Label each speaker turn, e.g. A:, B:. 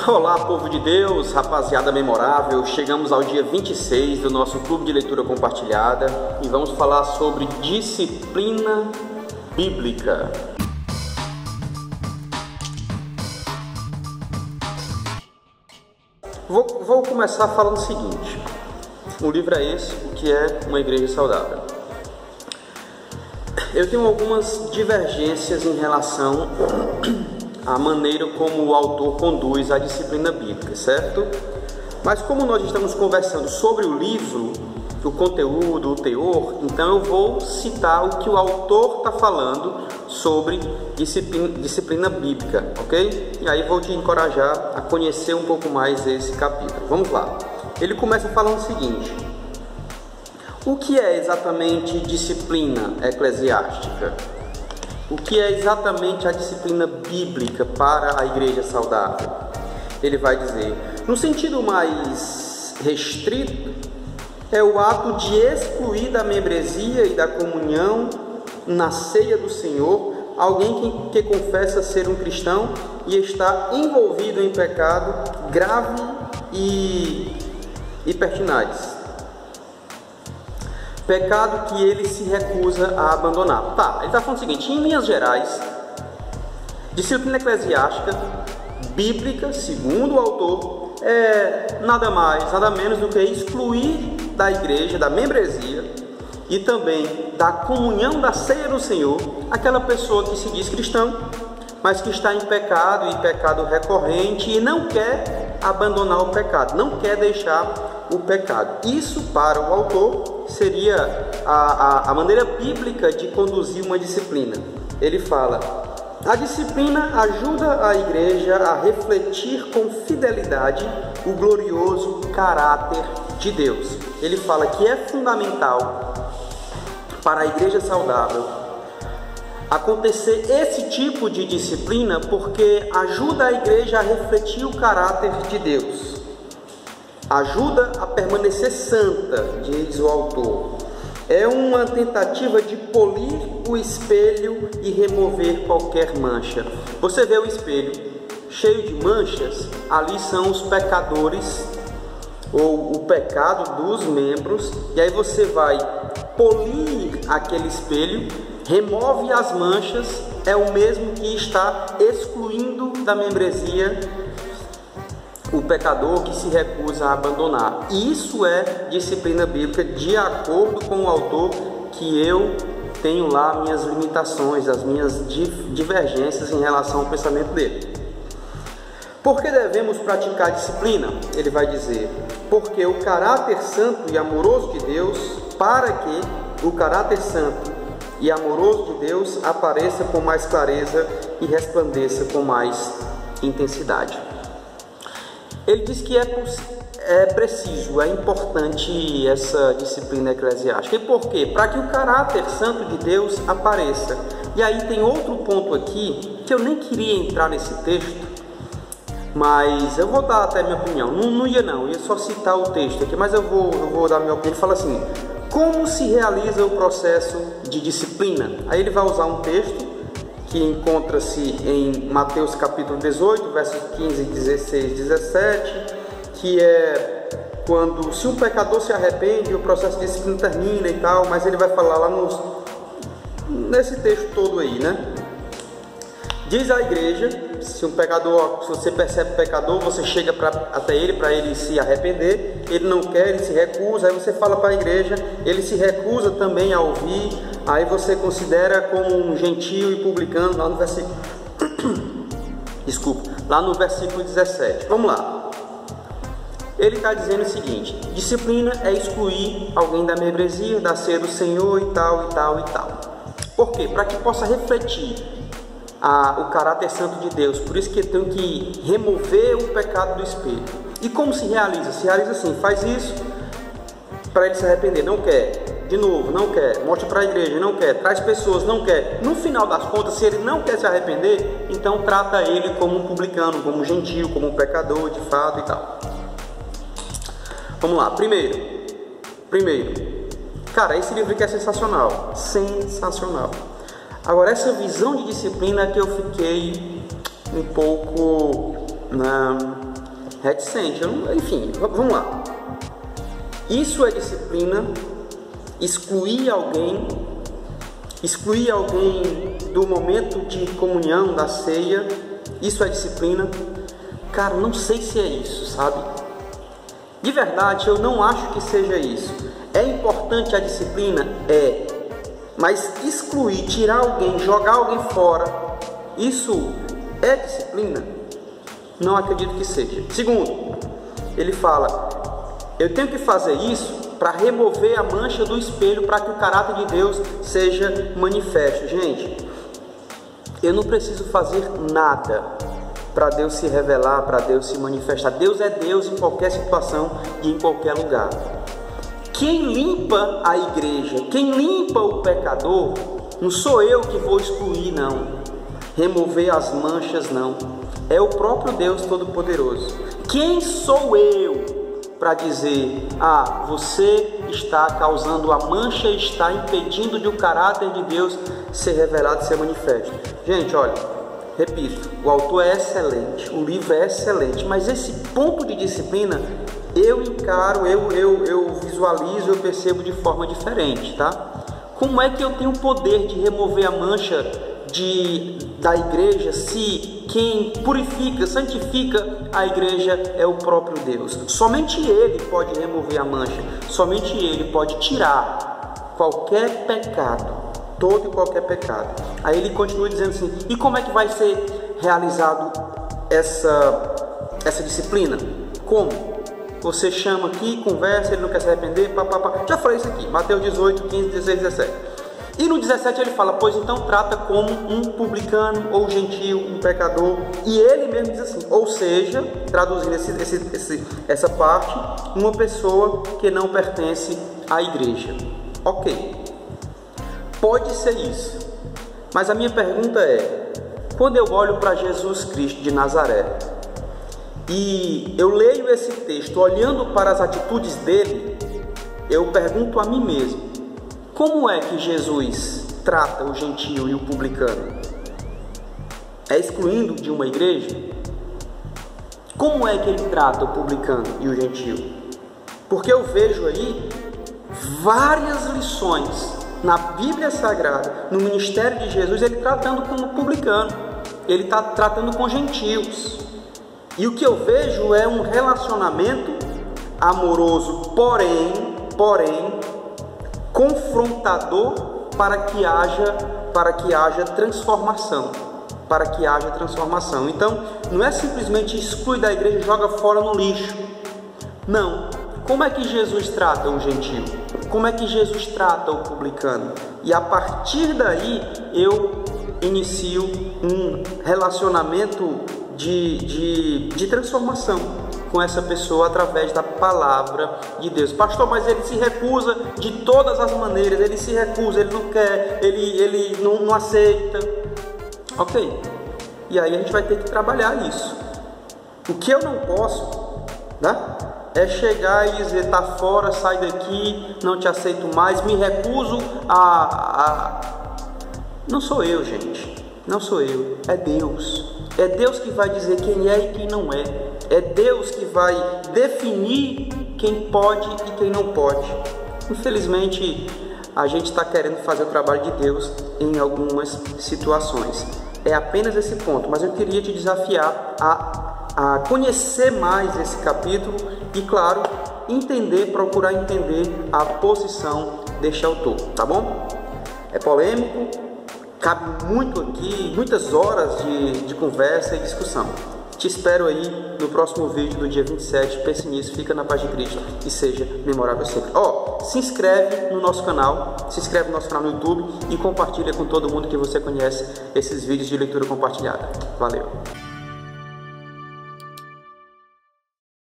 A: Olá, povo de Deus, rapaziada memorável, chegamos ao dia 26 do nosso Clube de Leitura Compartilhada e vamos falar sobre disciplina bíblica. Vou começar falando o seguinte: o livro é esse, o que é uma igreja saudável. Eu tenho algumas divergências em relação à maneira como o autor conduz a disciplina bíblica, certo? Mas como nós estamos conversando sobre o livro, o conteúdo, o teor, então eu vou citar o que o autor está falando sobre disciplina bíblica, ok? E aí vou te encorajar a conhecer um pouco mais esse capítulo. Vamos lá. Ele começa falando o seguinte: o que é exatamente disciplina eclesiástica? O que é exatamente a disciplina bíblica para a igreja saudável? Ele vai dizer, no sentido mais restrito, é o ato de excluir da membresia e da comunhão na ceia do Senhor alguém que confessa ser um cristão e está envolvido em pecado grave e pertinaz. Pecado que ele se recusa a abandonar. Tá, ele está falando o seguinte: em linhas gerais, disciplina eclesiástica bíblica, segundo o autor, é nada mais, nada menos do que excluir da igreja, da membresia e também da comunhão da ceia do Senhor aquela pessoa que se diz cristão, mas que está em pecado e pecado recorrente e não quer abandonar o pecado, não quer deixar o pecado. Isso, para o autor, seria a maneira bíblica de conduzir uma disciplina. Ele fala: a disciplina ajuda a igreja a refletir com fidelidade o glorioso caráter de Deus. Ele fala que é fundamental para a igreja saudável acontecer esse tipo de disciplina, porque ajuda a igreja a refletir o caráter de Deus, ajuda a permanecer santa, diz o autor. É uma tentativa de polir o espelho e remover qualquer mancha. Você vê o espelho cheio de manchas, ali são os pecadores ou o pecado dos membros, e aí você vai polir aquele espelho, remove as manchas, é o mesmo que está excluindo da membresia o pecador que se recusa a abandonar. Isso é disciplina bíblica, de acordo com o autor, que eu tenho lá minhas limitações, as minhas divergências em relação ao pensamento dele. Por que devemos praticar a disciplina? Ele vai dizer: porque o caráter santo e amoroso de Deus, para que o caráter santo e amoroso de Deus apareça com mais clareza e resplandeça com mais intensidade. Ele diz que é preciso, é importante essa disciplina eclesiástica. E por quê? Para que o caráter santo de Deus apareça. E aí tem outro ponto aqui, que eu nem queria entrar nesse texto, mas eu vou dar até minha opinião. Não ia só citar o texto aqui, mas eu vou dar minha opinião. Ele fala assim: como se realiza o processo de disciplina? Aí ele vai usar um texto que encontra-se em Mateus capítulo 18, versos 15, 16, 17, que é quando, se um pecador se arrepende, o processo de disciplina termina e tal, mas ele vai falar lá nesse texto todo aí, né? Diz a igreja, se você percebe o pecador, você chega até ele para ele se arrepender, ele não quer, ele se recusa, aí você fala para a igreja, ele se recusa também a ouvir, aí você considera como um gentio e publicano, lá no versículo lá no versículo 17. Vamos lá. Ele está dizendo o seguinte: disciplina é excluir alguém da membresia, da ceia do Senhor e tal, e tal, e tal. Por quê? Para que possa refletir o caráter santo de Deus. Por isso que eu tenho que remover o pecado do espelho. E como se realiza? Se realiza assim: faz isso para ele se arrepender, não quer, de novo, não quer, mostra para a igreja, não quer, traz pessoas, não quer. No final das contas, se ele não quer se arrepender, então trata ele como um publicano, como um gentio, como um pecador de fato e tal. Vamos lá. Primeiro, cara, esse livro aqui é sensacional, sensacional. Agora, essa visão de disciplina que eu fiquei um pouco reticente. Enfim, vamos lá. Isso é disciplina. Excluir alguém do momento de comunhão, da ceia, isso é disciplina? Cara, não sei se é isso, sabe? De verdade, eu não acho que seja isso. É importante a disciplina? É. Mas excluir, tirar alguém, jogar alguém fora, isso é disciplina? Não acredito que seja. Segundo, ele fala, eu tenho que fazer isso para remover a mancha do espelho, para que o caráter de Deus seja manifesto. Gente, eu não preciso fazer nada para Deus se revelar, para Deus se manifestar. Deus é Deus em qualquer situação e em qualquer lugar. Quem limpa a igreja, quem limpa o pecador, não sou eu que vou excluir, não. Remover as manchas, não. É o próprio Deus Todo-Poderoso. Quem sou eu para dizer, você está causando a mancha, está impedindo de o caráter de Deus ser revelado, ser manifesto? Gente, olha, repito, o autor é excelente, o livro é excelente, mas esse ponto de disciplina eu encaro, eu visualizo, eu percebo de forma diferente, tá? Como é que eu tenho o poder de remover a mancha da igreja se quem purifica, santifica a igreja é o próprio Deus? Somente Ele pode remover a mancha, somente Ele pode tirar qualquer pecado, todo e qualquer pecado. Aí ele continua dizendo assim, e como é que vai ser realizado essa disciplina? Como? Você chama aqui, conversa, ele não quer se arrepender, já falei isso aqui, Mateus 18, 15, 16, 17. E no 17 ele fala, pois então trata como um publicano ou gentil, um pecador. E ele mesmo diz assim, ou seja, traduzindo essa parte, uma pessoa que não pertence à igreja. Ok, pode ser isso. Mas a minha pergunta é, quando eu olho para Jesus Cristo de Nazaré, e eu leio esse texto olhando para as atitudes dele, eu pergunto a mim mesmo, como é que Jesus trata o gentio e o publicano? É excluindo de uma igreja? Como é que ele trata o publicano e o gentio? Porque eu vejo aí várias lições na Bíblia Sagrada, no ministério de Jesus, ele tratando com o publicano, ele está tratando com gentios. E o que eu vejo é um relacionamento amoroso, porém confrontador para que haja transformação, Então, não é simplesmente exclui da igreja e joga fora no lixo. Não. Como é que Jesus trata o gentio? Como é que Jesus trata o publicano? E a partir daí eu inicio um relacionamento de transformação com essa pessoa através da palavra de Deus. Pastor, mas ele se recusa de todas as maneiras, ele se recusa, ele não quer, ele não aceita. Ok, e aí a gente vai ter que trabalhar isso. O que eu não posso, né, é chegar e dizer, tá fora, sai daqui, não te aceito mais, me recuso Não sou eu, gente, não sou eu, é Deus. É Deus que vai dizer quem é e quem não é. É Deus que vai definir quem pode e quem não pode. Infelizmente, a gente está querendo fazer o trabalho de Deus em algumas situações. É apenas esse ponto, mas eu queria te desafiar a conhecer mais esse capítulo e, claro, procurar entender a posição deste autor, tá bom? É polêmico, cabe muito aqui, muitas horas de conversa e discussão. Te espero aí no próximo vídeo do dia 27. Pense nisso, fica na paz de Cristo e seja memorável sempre. Se inscreve no nosso canal, no YouTube e compartilha com todo mundo que você conhece esses vídeos de leitura compartilhada. Valeu!